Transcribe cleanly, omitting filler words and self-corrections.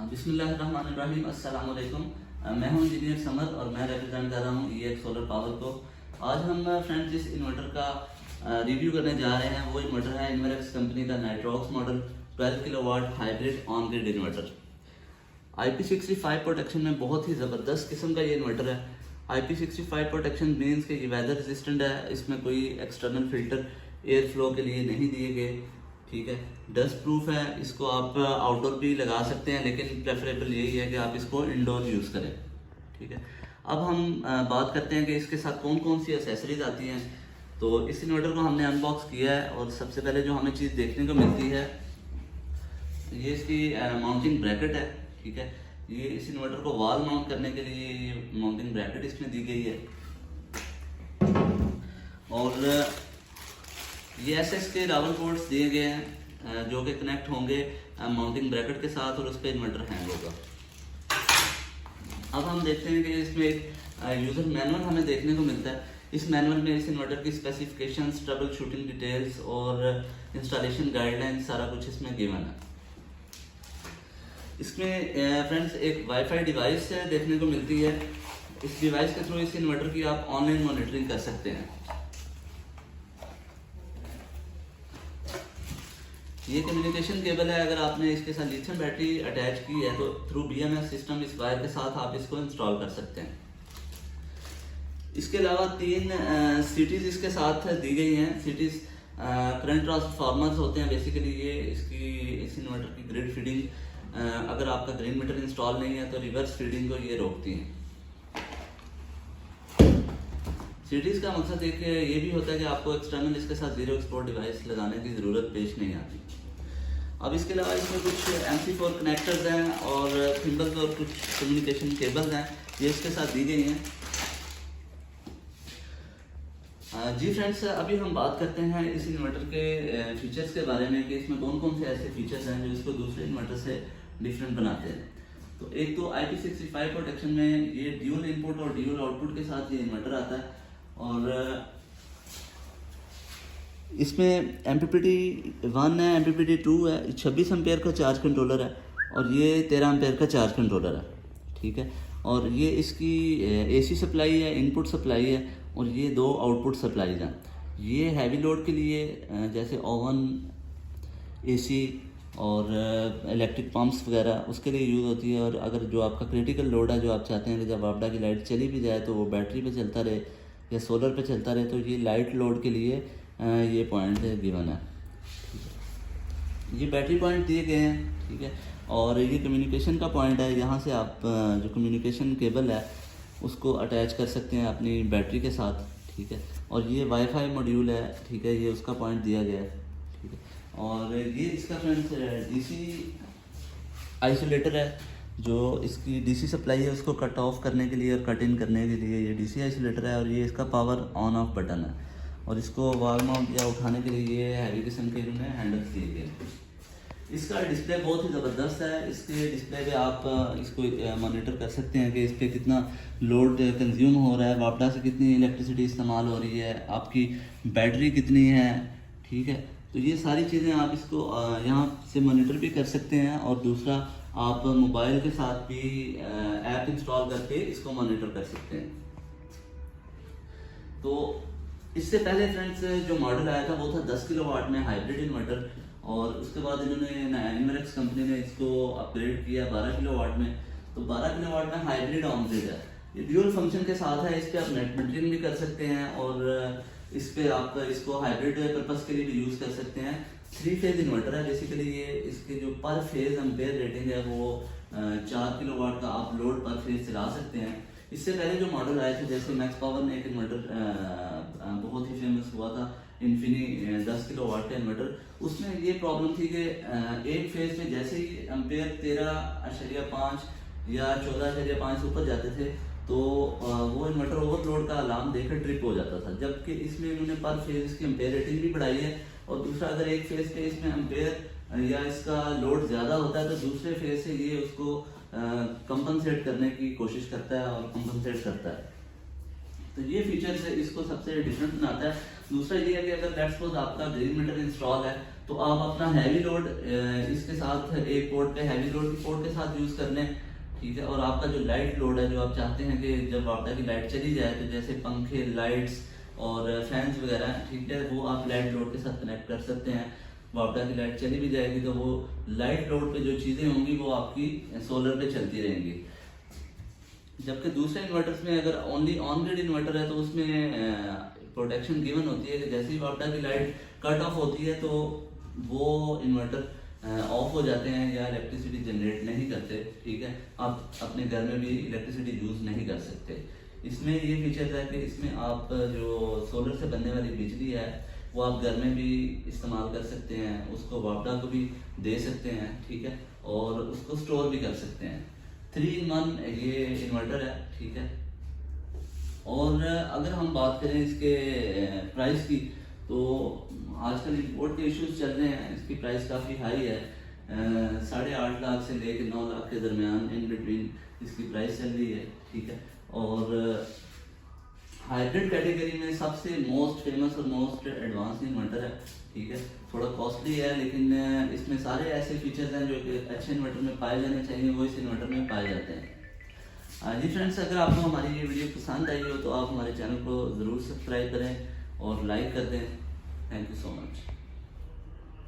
बिस्मिल्लाहिर्रहमानिर्रहीम। अस्सलाम वालेकुम। मैं हूं इंजीनियर समर और मैं रिप्रेजेंट कर रहा हूं EX सोलर पावर को। आज हम फ्रेंड्स जिस इन्वर्टर का रिव्यू करने जा रहे हैं वो इन्वर्टर है इन्वर्क्स कंपनी का Nitrox model 12 kilowatt hybrid on grid inverter. IP65 protection में बहुत ही ज़बरदस्त किस्म का ये इन्वर्टर है। IP65 प्रोटेक्शन मीन्स कि ये वेदर रेजिस्टेंट है, इसमें कोई एक्सटर्नल फिल्टर एयर फ्लो के लिए नहीं दिए गए, ठीक है। डस्ट प्रूफ है, इसको आप आउटडोर भी लगा सकते हैं, लेकिन प्रेफरेबल यही है कि आप इसको इंडोर यूज़ करें, ठीक है। अब हम बात करते हैं कि इसके साथ कौन कौन सी एसेसरीज आती हैं। तो इस इन्वर्टर को हमने अनबॉक्स किया है और सबसे पहले जो हमें चीज़ देखने को मिलती है ये इसकी माउंटिंग ब्रैकेट है, ठीक है। ये इस इन्वर्टर को वॉल माउंट करने के लिए ये माउंटिंग ब्रैकेट इसमें दी गई है और ये SS के रावल पोर्ट्स दिए गए हैं जो कि कनेक्ट होंगे माउंटिंग ब्रैकेट के साथ और उस पर इन्वर्टर हैंग होगा। अब हम देखते हैं कि इसमें एक यूज़र मैनुअल हमें देखने को मिलता है। इस मैनुअल में इस इन्वर्टर की स्पेसिफिकेशंस, ट्रबल शूटिंग डिटेल्स और इंस्टॉलेशन गाइडलाइंस सारा कुछ इसमें गिवन है। इसमें फ्रेंड्स एक वाईफाई डिवाइस देखने को मिलती है। इस डिवाइस के थ्रू इस इन्वर्टर की आप ऑनलाइन मॉनिटरिंग कर सकते हैं। ये कम्युनिकेशन केबल है, अगर आपने इसके साथ लिथियम बैटरी अटैच की है तो थ्रू BMS सिस्टम इस वायर के साथ आप इसको इंस्टॉल कर सकते हैं। इसके अलावा 3 सीटीज इसके साथ दी गई हैं। सीटीज करंट ट्रांसफार्मर्स होते हैं बेसिकली। ये इस इन्वर्टर की ग्रिड फीडिंग, अगर आपका ग्रीन मीटर इंस्टॉल नहीं है तो रिवर्स फीडिंग को ये रोकती हैं। सीटीज का मकसद एक ये भी होता है कि आपको एक्सटर्नल इसके साथ जीरो एक्सपोर्ट डिवाइस लगाने की ज़रूरत पेश नहीं आती। अब इसके अलावा इसमें कुछ MC4 कनेक्टर्स हैं और थिम्बल्स और कुछ कम्युनिकेशन केबल्स हैं, ये इसके साथ दी गई हैं। जी फ्रेंड्स, अभी हम बात करते हैं इस इन्वर्टर के फीचर्स के बारे में कि इसमें कौन कौन से ऐसे फीचर्स हैं जो इसको दूसरे इन्वर्टर से डिफरेंट बनाते हैं। तो एक तो IP65 प्रोटेक्शन में ये ड्यूल इनपुट और ड्यूल आउटपुट के साथ ये इन्वर्टर आता है और इसमें MPPT 1 है, MPPT 2 है, 26 एम्पेयर का चार्ज कंट्रोलर है और ये 13 एम्पेयर का चार्ज कंट्रोलर है, ठीक है। और ये इसकी AC सप्लाई है, इनपुट सप्लाई है और ये 2 आउटपुट सप्लाईज हैं। ये हैवी लोड के लिए जैसे ओवन, AC और इलेक्ट्रिक पंप्स वगैरह उसके लिए यूज़ होती है। और अगर जो आपका क्रिटिकल लोड है, जो आप चाहते हैं कि जब आपदा की लाइट चली भी जाए तो वो बैटरी पे चलता रहे या सोलर पे चलता रहे, तो ये लाइट लोड के लिए ये पॉइंट गिवन है, ठीक है। ये बैटरी पॉइंट दिए गए हैं, ठीक है। और ये कम्युनिकेशन का पॉइंट है, यहाँ से आप जो कम्युनिकेशन केबल है उसको अटैच कर सकते हैं अपनी बैटरी के साथ, ठीक है। और ये वाईफाई मॉड्यूल है, ठीक है, ये उसका पॉइंट दिया गया है, ठीक है। और ये इसका फ्रेंड्स DC आइसोलेटर है, जो इसकी DC सप्लाई है उसको कट ऑफ करने के लिए और कट इन करने के लिए ये DC आइसोलेटर है। और ये इसका पावर ऑन ऑफ बटन है और इसको वॉल माउंट या उठाने के लिए ये हैवी किस्म के इन्होंने हैंडल्स दिए गए। इसका डिस्प्ले बहुत ही ज़बरदस्त है। इसके डिस्प्ले पे आप इसको मॉनिटर कर सकते हैं कि इस पर कितना लोड कंज्यूम हो रहा है, वापडा से कितनी इलेक्ट्रिसिटी इस्तेमाल हो रही है, आपकी बैटरी कितनी है, ठीक है। तो ये सारी चीज़ें आप इसको यहाँ से मॉनिटर भी कर सकते हैं और दूसरा आप मोबाइल के साथ भी ऐप इंस्टॉल करके इसको मॉनिटर कर सकते हैं। तो इससे पहले फ्रेंड्स जो मॉडल आया था वो था 10 किलोवाट में हाइब्रिड इन्वर्टर और उसके बाद इन्होंने इन्वर्क्स कंपनी ने इसको अपग्रेड किया 12 किलोवाट में। तो 12 किलोवाट में हाइब्रिड ऑन ग्रिड है, ये ड्यूल फंक्शन के साथ है। इस पर आप नेट मीटरिंग भी कर सकते हैं और इस पे आप इसको हाइब्रिड पर्पस के लिए भी यूज़ कर सकते हैं। 3 फेज इन्वर्टर है बेसिकली। ये इसके जो पर फेज एम्पेयर रेटिंग है वो 4 किलोवाट का आप लोड पर फेज चला सकते हैं। इससे पहले जो मॉडल आए थे जैसे मैक्स पावर ने एक इन्वर्टर बहुत ही फेमस हुआ था, इन्फिनी 10 किलोवाट का इन्वर्टर, उसमें ये प्रॉब्लम थी कि एक फेज में जैसे ही एम्पेयर 13.5 या 14.5 से ऊपर जाते थे तो वो इन्वर्टर ओवरलोड का अलार्म देकर ट्रिप हो जाता था। जबकि इसमें इन्होंने पर फेज इसकी एम्पेयर रेटिंग भी बढ़ाई है और दूसरा अगर एक फेज पे इसमें एम्पेयर या इसका लोड ज़्यादा होता है तो दूसरे फेज से ये उसको कंपनसेट करने की कोशिश करता है और कंपनसेट करता है। तो ये फीचर से इसको सबसे डिफरेंट बनाता है। दूसरा ये है कि अगर लेट्स सपोज आपका ग्रीन मीटर इंस्टॉल है तो आप अपना हैवी लोड इसके साथ एक पोर्ट पे हैवी लोड की पोर्ट के साथ यूज़ कर लें, ठीक है। और आपका जो लाइट लोड है, जो आप चाहते हैं कि जब आपका की लाइट चली जाए तो जैसे पंखे, लाइट्स और फैंस वगैरह, ठीक है, वो आप लाइट लोड के साथ कनेक्ट कर सकते हैं। वापडा की लाइट चली भी जाएगी तो वो लाइट लोड पे जो चीज़ें होंगी वो आपकी सोलर पे चलती रहेंगी। जबकि दूसरे इन्वर्टर्स में अगर ओनली ऑन ग्रिड इन्वर्टर है तो उसमें प्रोटेक्शन गिवन होती है कि जैसे ही वापडा की लाइट कट ऑफ होती है तो वो इन्वर्टर ऑफ हो जाते हैं या इलेक्ट्रिसिटी जनरेट नहीं करते, ठीक है। आप अपने घर में भी इलेक्ट्रिसिटी यूज़ नहीं कर सकते। इसमें ये फीचर है कि इसमें आप जो सोलर से बनने वाली बिजली है वो आप घर में भी इस्तेमाल कर सकते हैं, उसको वापडा को भी दे सकते हैं, ठीक है, और उसको स्टोर भी कर सकते हैं। 3-in-1 ये इन्वर्टर है, ठीक है। और अगर हम बात करें इसके प्राइस की, तो आजकल इंपोर्ट के इश्यूज चल रहे हैं, इसकी प्राइस काफ़ी हाई है। 8.5 लाख से लेकर 9 लाख के दरमियान इन बिटवीन इसकी प्राइस चल रही है, ठीक है। और हाइब्रिड कैटेगरी में सबसे मोस्ट फेमस और मोस्ट एडवांस इन्वर्टर है, ठीक है। थोड़ा कॉस्टली है लेकिन इसमें सारे ऐसे फीचर्स हैं जो कि अच्छे इन्वर्टर में पाए जाने चाहिए, वो इस इन्वर्टर में पाए जाते हैं। जी फ्रेंड्स, अगर आपको हमारी ये वीडियो पसंद आई हो तो आप हमारे चैनल को ज़रूर सब्सक्राइब करें और लाइक कर दें। Thank you so much.